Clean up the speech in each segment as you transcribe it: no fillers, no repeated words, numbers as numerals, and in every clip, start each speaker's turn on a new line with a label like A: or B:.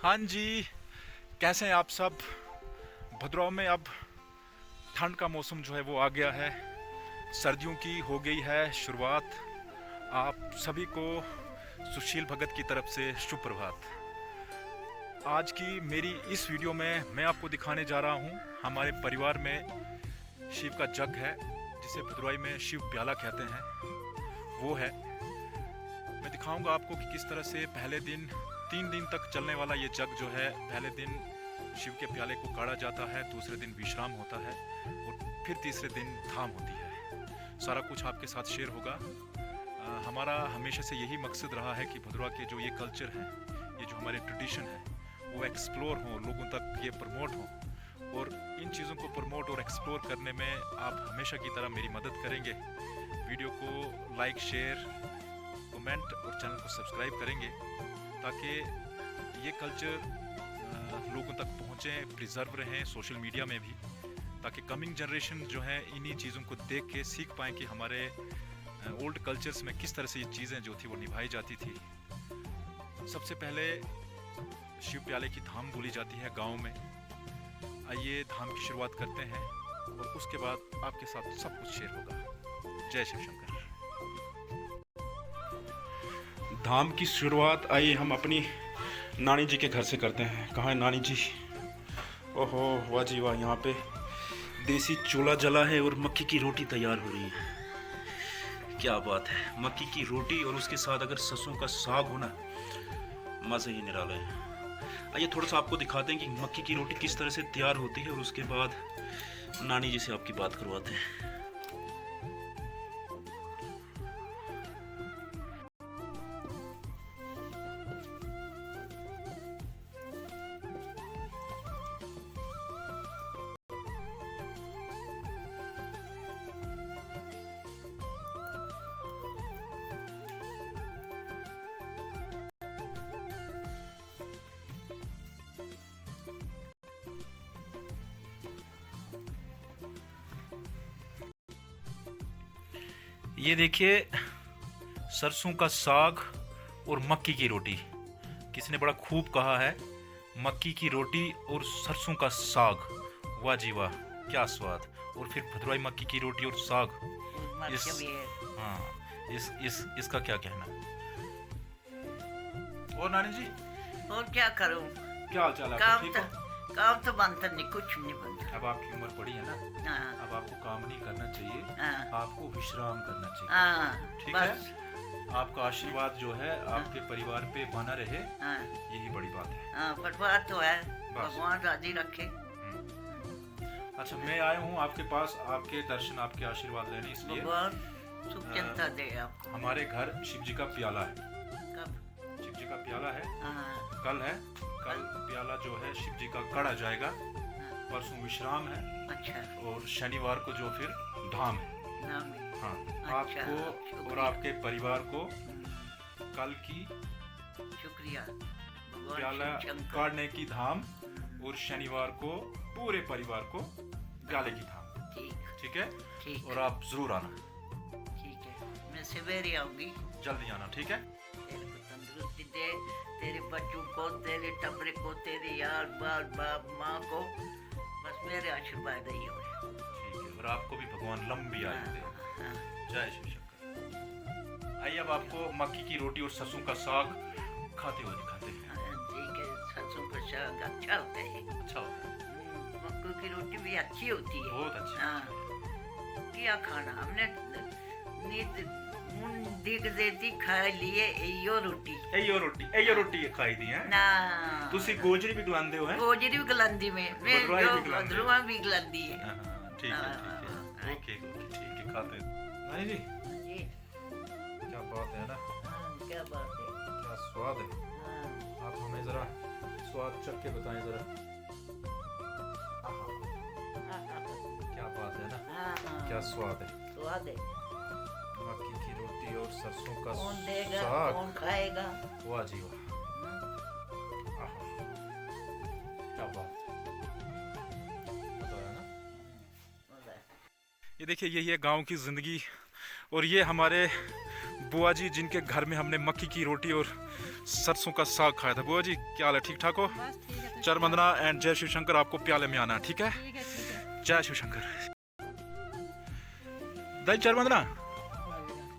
A: हाँ जी, कैसे हैं आप सब। भद्रवाह में अब ठंड का मौसम जो है वो आ गया है। सर्दियों की हो गई है शुरुआत। आप सभी को सुशील भगत की तरफ से शुभ प्रभात। आज की मेरी इस वीडियो में मैं आपको दिखाने जा रहा हूँ हमारे परिवार में शिव का जग है, जिसे भद्रवाही में शिव प्याला कहते हैं, वो है। मैं दिखाऊंगा आपको कि किस तरह से पहले दिन 3 दिन तक चलने वाला ये जग जो है, पहले दिन शिव के प्याले को काढ़ा जाता है, दूसरे दिन विश्राम होता है और फिर तीसरे दिन धाम होती है। सारा कुछ आपके साथ शेयर होगा। हमारा हमेशा से यही मकसद रहा है कि भद्रवाह के जो ये कल्चर है, ये जो हमारे ट्रेडिशन है, वो एक्सप्लोर हो, लोगों तक ये प्रमोट हो। और इन चीज़ों को प्रमोट और एक्सप्लोर करने में आप हमेशा की तरह मेरी मदद करेंगे। वीडियो को लाइक, शेयर, कमेंट और चैनल को सब्सक्राइब करेंगे, ताकि ये कल्चर लोगों तक पहुँचे, प्रिजर्व रहें सोशल मीडिया में भी, ताकि कमिंग जनरेशन जो है इन्हीं चीज़ों को देख के सीख पाएँ कि हमारे ओल्ड कल्चर्स में किस तरह से ये चीज़ें जो थी वो निभाई जाती थी। सबसे पहले शिव प्याले की धाम बोली जाती है गांव में। आइए धाम की शुरुआत करते हैं और उसके बाद आपके साथ सब कुछ शेयर होगा। जय शिव शंकर। धाम की शुरुआत आइए हम अपनी नानी जी के घर से करते हैं। कहाँ है नानी जी? ओहो वाह जी वाह, यहाँ पे देसी चूल्हा जला है और मक्की की रोटी तैयार हो रही है। क्या बात है, मक्की की रोटी और उसके साथ अगर सरसों का साग हो ना, मज़े ही निराले हैं। आइए थोड़ा सा आपको दिखाते हैं कि मक्की की रोटी किस तरह से तैयार होती है और उसके बाद नानी जी से आपकी बात करवाते हैं। ये देखिए, सरसों का साग और मक्की की रोटी। किसी ने बड़ा खूब कहा है, मक्की की रोटी और सरसों का साग, वाह जी वाह, क्या स्वाद। और फिर भद्रवाही मक्की की रोटी और साग, इस हाँ इसका क्या कहना। और नानी जी,
B: और क्या करूं?
A: क्या हाल चाल है?
B: काम
A: ठीक
B: तो
A: हो?
B: काम तो बनता नहीं, कुछ नहीं बनता।
A: अब आपकी उम्र बड़ी है ना,
B: हाँ,
A: अब आपको काम नहीं करना चाहिए,
B: हाँ,
A: आपको विश्राम करना चाहिए।
B: हाँ,
A: ठीक
B: बस,
A: है, आपका आशीर्वाद जो है आपके परिवार पे बना रहे,
B: हाँ,
A: यही बड़ी बात है।
B: हाँ, पर बात तो है,
A: बस।
B: भगवान राजी रखे।
A: अच्छा, मैं आया हूँ आपके पास आपके दर्शन, आपके आशीर्वाद लेने, इसलिए
B: भगवान सुख चिंता दे आपको।
A: हमारे घर शिव जी का प्याला है।
B: कब?
A: शिव जी का प्याला है,
B: हाँ,
A: कल है। कल प्याला जो है शिव जी का कड़ा जाएगा,
B: हाँ,
A: परसों विश्राम है
B: अच्छा,
A: और शनिवार को जो फिर धाम है।
B: नाम है।
A: हाँ,
B: अच्छा,
A: आपको और
B: शुक्रिया।
A: आपके परिवार को कल की
B: शुक्रिया भगवान
A: प्याला
B: शिव शंकर।
A: काटने की धाम और शनिवार को पूरे परिवार को प्याले की धाम।
B: ठीक,
A: ठीक है,
B: ठीक,
A: और आप जरूर आना,
B: ठीक है, मैं सवेरे आऊंगी।
A: जल्दी आना, ठीक है।
B: तेरे को तंदुरुस्ती दे, तेरे बच्चों को, तेरे टबरे को, तेरे यार बाल बाप माँ को, बस मेरे आशीर्वाद ही हो।
A: ठीक है, और आपको भी भगवान लंबी आयु दे।
B: हाँ,
A: जय शिव शंकर। आइए अब आपको मक्की की रोटी और सरसों का साग खाते हुए दिखाते हैं।
B: हाँ, ठीक है, सरसों का साग अच्छा होता है।
A: अच्छा होता है,
B: मक्की की रोटी भी अच्छी होती है।
A: बहुत अच्छा।
B: हाँ, क्या खाना हमने नींद मुंह दिख देती खा लिए यो रोटी
A: एयो रोटी खाई दी है
B: ना।
A: तुसी गोजरी भी गलांदे हो हैं?
B: गोजरी भी गलंदी में
A: भद्रवाही भी गलांदी है।
B: भद्रवाही भी गलंदी है।
A: हाँ, ठीक है, ठीक है, ओके ओके, ठीक है, खाते हैं। नानी जी,
B: जी,
A: क्या बात है ना,
B: हाँ, क्या बात है।
A: क्या स्वाद है।
B: हाँ,
A: आप हमें जरा स्वाद चख के बताएं जरा। क्या बात है ना,
B: हाँ,
A: क्या स्वाद है।
B: स्वाद है।
A: मक्की की रोटी और सरसों का
B: कौन देगा,
A: साग,
B: कौन खाएगा?
A: वाह जी वाह, आहा, क्या बात बताया ना। ये देखिए, यही है गांव की ज़िंदगी। और ये हमारे बुआ जी, जिनके घर में हमने मक्की की रोटी और सरसों का साग खाया था। बुआ जी क्या हाल है, ठीक ठाक हो?
C: बस ठीक है।
A: चरमंदना एंड जय शिव शंकर आपको प्याले में आना है, ठीक है?
C: ठीक है ठीक है।
A: जय शिव शंकर। दाई चरमंदना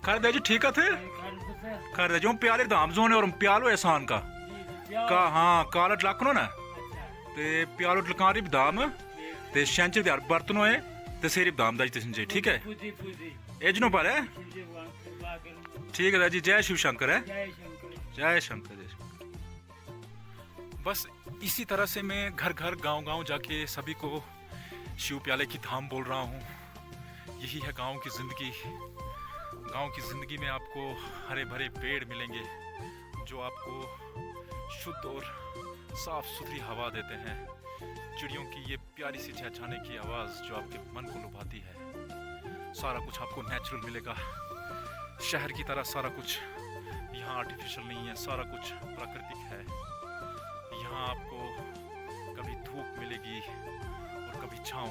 A: खैर दाई जी ठीक है थे? खैर दाई जी हम प्याले धाम जोने और प्यालो एहसान का हाँ कालट लाखनो ना ते प्यालो लकारी धाम ते शैंचर दे बर्तनो है ते सेरी धाम दाई तसिंजे, ठीक है? एजनो पर है, ठीक है दाई जी। जय शिव शंकर है, जय शंकर जय शंकर। बस इसी तरह से मैं घर घर गांव गांव जाके सभी को शिव प्याले की धाम बोल रहा हूँ। यही है गांव की ज़िंदगी। गांव की ज़िंदगी में आपको हरे भरे पेड़ मिलेंगे जो आपको शुद्ध और साफ सुथरी हवा देते हैं। चिड़ियों की ये प्यारी सी चहचहाने की आवाज़ जो आपके मन को लुभाती है। सारा कुछ आपको नेचुरल मिलेगा। शहर की तरह सारा कुछ यहाँ आर्टिफिशियल नहीं है, सारा कुछ प्राकृतिक है। यहाँ आपको कभी धूप मिलेगी और कभी छाँव।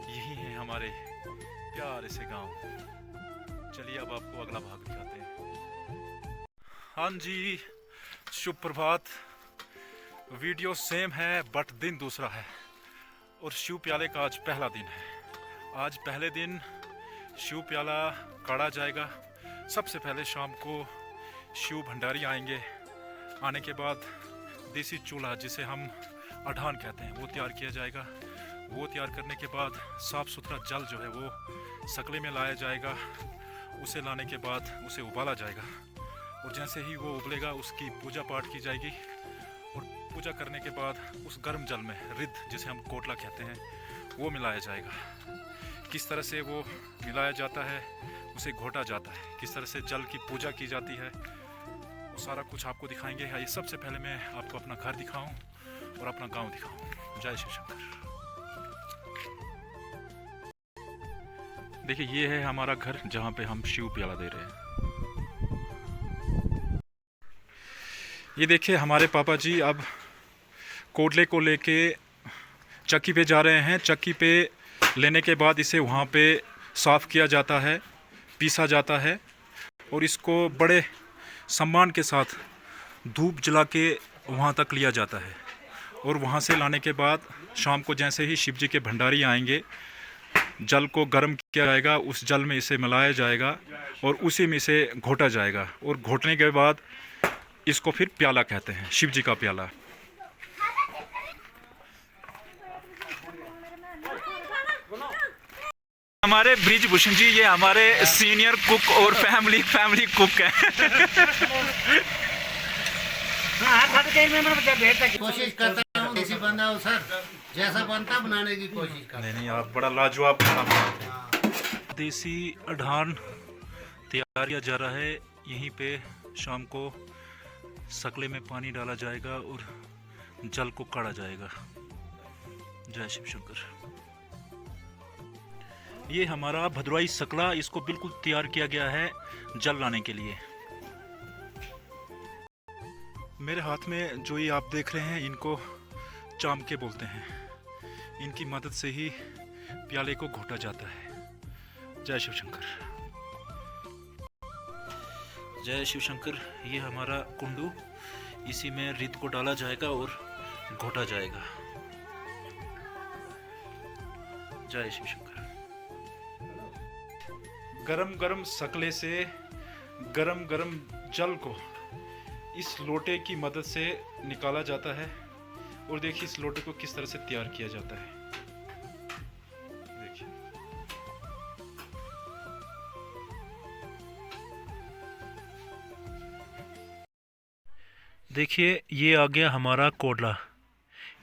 A: यही है हमारे प्यारे से गांव। चलिए अब आपको अगला भाग दिखाते हैं। हाँ जी, शुभ प्रभात। वीडियो सेम है बट दिन दूसरा है और शिव प्याले का आज पहला दिन है। आज पहले दिन शिव प्याला काढ़ा जाएगा। सबसे पहले शाम को शिव भंडारी आएंगे। आने के बाद देसी चूल्हा जिसे हम अढ़ान कहते हैं वो तैयार किया जाएगा। वो तैयार करने के बाद साफ़ सुथरा जल जो है वो सकले में लाया जाएगा। उसे लाने के बाद उसे उबाला जाएगा और जैसे ही वो उबलेगा उसकी पूजा पाठ की जाएगी। और पूजा करने के बाद उस गर्म जल में रिद्ध जिसे हम कोटला कहते हैं वो मिलाया जाएगा। किस तरह से वो मिलाया जाता है, उसे घोटा जाता है, किस तरह से जल की पूजा की जाती है, वो सारा कुछ आपको दिखाएंगे। आइए सबसे पहले मैं आपको अपना घर दिखाऊं और अपना गांव दिखाऊं। जय शिव शंकर। देखिए ये है हमारा घर जहाँ पे हम शिव प्याला दे रहे हैं। ये देखिए हमारे पापा जी अब कोटले को लेके चक्की पे जा रहे हैं। चक्की पे लेने के बाद इसे वहाँ पे साफ़ किया जाता है, पीसा जाता है और इसको बड़े सम्मान के साथ धूप जला के वहाँ तक लिया जाता है। और वहाँ से लाने के बाद शाम को जैसे ही शिव जी के भंडारी आएंगे, जल को गर्म किया जाएगा, उस जल में इसे मिलाया जाएगा और उसी में इसे घोटा जाएगा। और घोटने के बाद इसको फिर प्याला कहते हैं, शिव जी का प्याला। हमारे ब्रिजभूषण जी ये हमारे सीनियर कुक और फैमिली कुक हैं।
D: कोशिश करता हूँ देसी बंदा हो सर, जैसा बनता बनाने की कोशिश करता
A: नहीं आप बड़ा लाजवाब खाना बनाते हैं। देसी अढ़ान तैयार किया जा रहा है। यहीं पे शाम को सकले में पानी डाला जाएगा और जल को काढ़ा जाएगा। जय शिव शंकर। ये हमारा भदरवाई सकला, इसको बिल्कुल तैयार किया गया है जल लाने के लिए। मेरे हाथ में जो ये आप देख रहे हैं इनको चामके बोलते हैं। इनकी मदद से ही प्याले को घोटा जाता है। जय शिव शंकर। जय शिव शंकर। ये हमारा कुंडू, इसी में रित को डाला जाएगा और घोटा जाएगा। जय शिव शंकर। गरम गरम सकले से गरम गरम जल को इस लोटे की मदद से निकाला जाता है। और देखिए इस लोटे को किस तरह से तैयार किया जाता है। देखिए देखिए ये आ गया हमारा कोडला।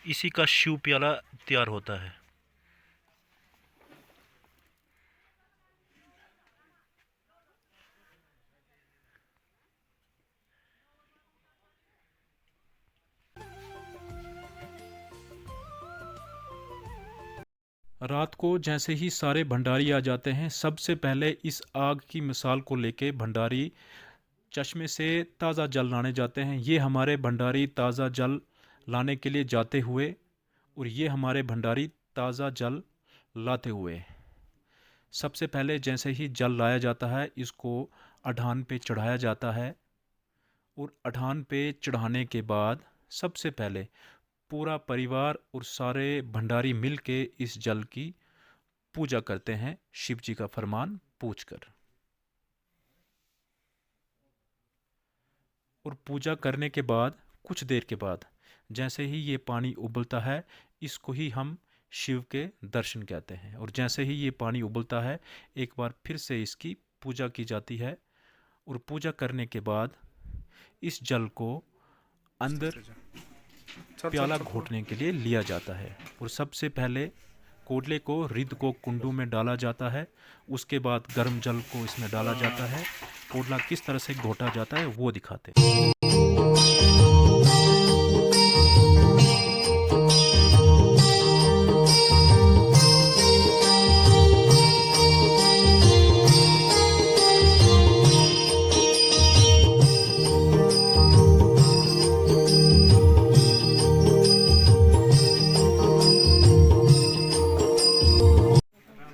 A: इसी का शिव प्याला तैयार होता है। रात को जैसे ही सारे भंडारी आ जाते हैं, सबसे पहले इस आग की मिसाल को लेके भंडारी चश्मे से ताज़ा जल लाने जाते हैं। ये हमारे भंडारी ताज़ा जल लाने के लिए जाते हुए और ये हमारे भंडारी ताज़ा जल लाते हुए। सबसे पहले जैसे ही जल लाया जाता है, इसको अढ़ान पे चढ़ाया जाता है और अठान पे चढ़ाने के बाद सबसे पहले पूरा परिवार और सारे भंडारी मिल के इस जल की पूजा करते हैं शिव जी का फरमान पूछकर। और पूजा करने के बाद कुछ देर के बाद जैसे ही ये पानी उबलता है, इसको ही हम शिव के दर्शन कहते हैं। और जैसे ही ये पानी उबलता है, एक बार फिर से इसकी पूजा की जाती है। और पूजा करने के बाद इस जल को अंदर प्याला घोटने के लिए लिया जाता है। और सबसे पहले कोडले को रिद्ध को कुंडू में डाला जाता है, उसके बाद गर्म जल को इसमें डाला जाता है। कोडला किस तरह से घोटा जाता है वो दिखाते हैं।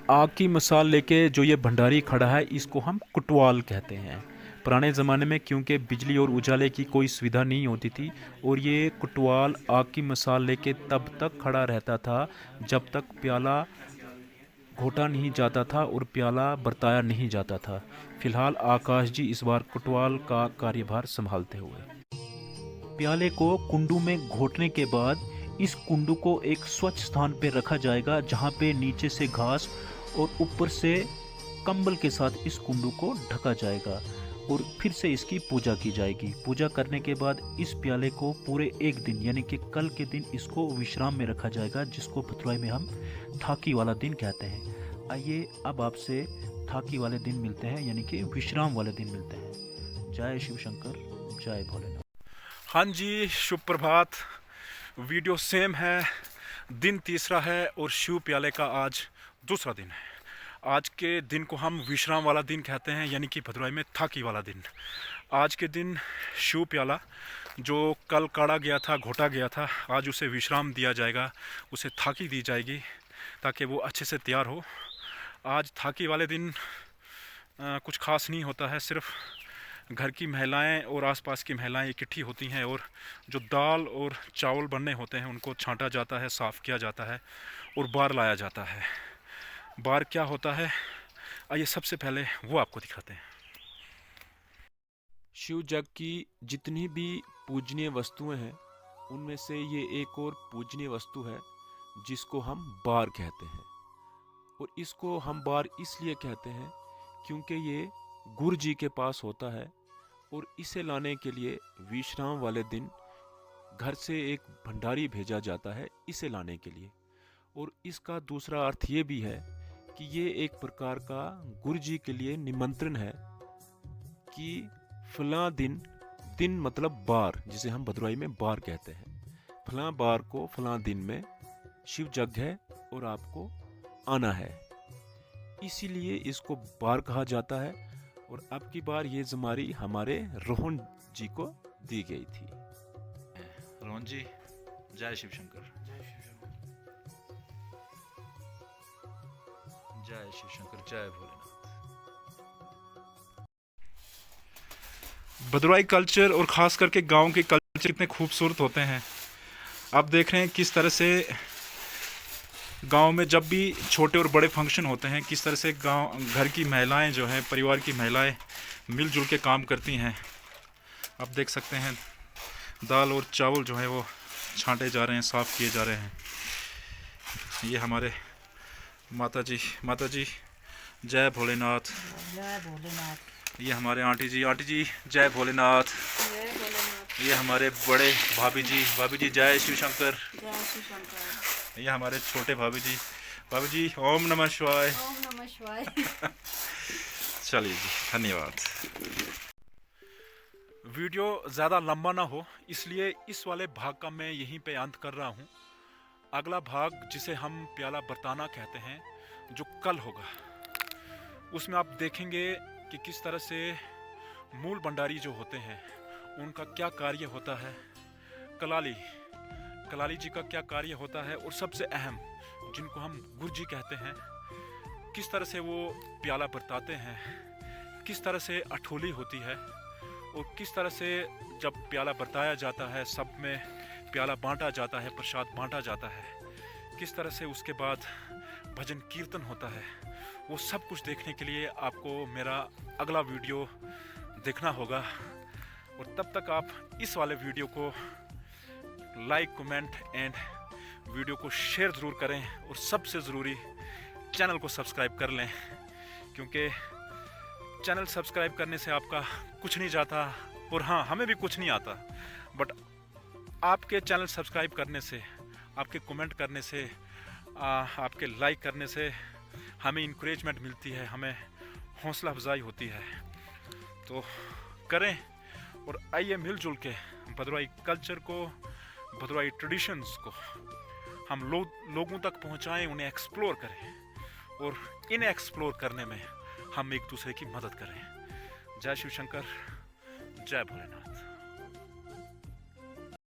A: आग की मसाल लेके जो ये भंडारी खड़ा है, इसको हम कुटवाल कहते हैं। पुराने ज़माने में क्योंकि बिजली और उजाले की कोई सुविधा नहीं होती थी, और ये कुटवाल आग की मसाल लेके तब तक खड़ा रहता था जब तक प्याला घोटा नहीं जाता था और प्याला बरताया नहीं जाता था। फिलहाल आकाश जी इस बार कुटवाल का कार्यभार संभालते हुए। प्याले को कुंडू में घोटने के बाद इस कुंडू को एक स्वच्छ स्थान पर रखा जाएगा, जहाँ पे नीचे से घास और ऊपर से कंबल के साथ इस कुंडू को ढका जाएगा। और फिर से इसकी पूजा की जाएगी। पूजा करने के बाद इस प्याले को पूरे एक दिन यानी कि कल के दिन इसको विश्राम में रखा जाएगा, जिसको भदरवाई में हम थाकी वाला दिन कहते हैं। आइए अब आपसे थाकी वाले दिन मिलते हैं, यानी कि विश्राम वाले दिन मिलते हैं। जय शिव शंकर, जय भोलेनाथ। हाँ जी, शुभ प्रभात। वीडियो सेम है, दिन तीसरा है और शिव प्याले का आज दूसरा दिन है। आज के दिन को हम विश्राम वाला दिन कहते हैं, यानी कि भदरवाई में थाकी वाला दिन। आज के दिन शिव प्याला जो कल काढ़ा गया था, घोटा गया था, आज उसे विश्राम दिया जाएगा, उसे थाकी दी जाएगी ताकि वो अच्छे से तैयार हो। आज थाकी वाले दिन कुछ खास नहीं होता है, सिर्फ घर की महिलाएं और आसपास की महिलाएं इकट्ठी होती हैं और जो दाल और चावल बनने होते हैं उनको छांटा जाता है, साफ़ किया जाता है और बार लाया जाता है। बार क्या होता है, आइए सबसे पहले वो आपको दिखाते हैं। शिव जग की जितनी भी पूजनीय वस्तुएं हैं, उनमें से ये एक और पूजनीय वस्तु है जिसको हम बार कहते हैं। और इसको हम बार इसलिए कहते हैं क्योंकि ये गुरु जी के पास होता है और इसे लाने के लिए विश्राम वाले दिन घर से एक भंडारी भेजा जाता है इसे लाने के लिए। और इसका दूसरा अर्थ ये भी है कि ये एक प्रकार का गुरु जी के लिए निमंत्रण है कि फलां दिन, दिन मतलब बार, जिसे हम भदरवाई में बार कहते हैं, फलां बार को फलां दिन में शिव जग है और आपको आना है, इसीलिए इसको बार कहा जाता है। और अब की बार ये ज़मारी हमारे रोहन जी को दी गई थी। रोहन जी, जय शिव शंकर। जय शिव शंकर, जय भोलेनाथ। भदरवाई कल्चर और ख़ास करके गांव के कल्चर इतने खूबसूरत होते हैं। आप देख रहे हैं किस तरह से गांव में जब भी छोटे और बड़े फंक्शन होते हैं, किस तरह से गांव घर की महिलाएं जो हैं, परिवार की महिलाएं मिलजुल के काम करती हैं। आप देख सकते हैं दाल और चावल जो है वो छांटे जा रहे हैं, साफ़ किए जा रहे हैं। ये हमारे माता जी जय भोलेनाथ।
B: जय भोलेनाथ।
A: ये हमारे आंटी जी जय भोलेनाथ।
B: जय भोलेनाथ।
A: ये हमारे बड़े भाभी जी जय शिव शंकर।
B: जय शिव शंकर।
A: ये हमारे छोटे भाभी जी ओम नमः शिवाय।
B: ओम नमः शिवाय।
A: चलिए जी, धन्यवाद। वीडियो ज़्यादा लंबा ना हो इसलिए इस वाले भाग का मैं यहीं पे अंत कर रहा हूँ। अगला भाग जिसे हम प्याला बरताना कहते हैं, जो कल होगा, उसमें आप देखेंगे कि किस तरह से मूल भंडारी जो होते हैं उनका क्या कार्य होता है, कलाली जी का क्या कार्य होता है, और सबसे अहम जिनको हम गुरु जी कहते हैं, किस तरह से वो प्याला बरताते हैं, किस तरह से अठोली होती है और किस तरह से जब प्याला बरताया जाता है, सब में प्याला बांटा जाता है, प्रसाद बांटा जाता है, किस तरह से उसके बाद भजन कीर्तन होता है, वो सब कुछ देखने के लिए आपको मेरा अगला वीडियो देखना होगा। और तब तक आप इस वाले वीडियो को लाइक, कमेंट एंड वीडियो को शेयर ज़रूर करें, और सबसे ज़रूरी चैनल को सब्सक्राइब कर लें, क्योंकि चैनल सब्सक्राइब करने से आपका कुछ नहीं जाता, और हाँ, हमें भी कुछ नहीं आता, बट आपके चैनल सब्सक्राइब करने से, आपके कमेंट करने से, आपके लाइक करने से हमें इंकरेजमेंट मिलती है, हमें हौसला अफजाई होती है। तो करें और आइए मिलजुल के भदरवाही कल्चर को, भदरवाही ट्रेडिशंस को हम लोगों तक पहुंचाएं, उन्हें एक्सप्लोर करें, और इन्हें एक्सप्लोर करने में हम एक दूसरे की मदद करें। जय शिव शंकर, जय भोलेनाथ।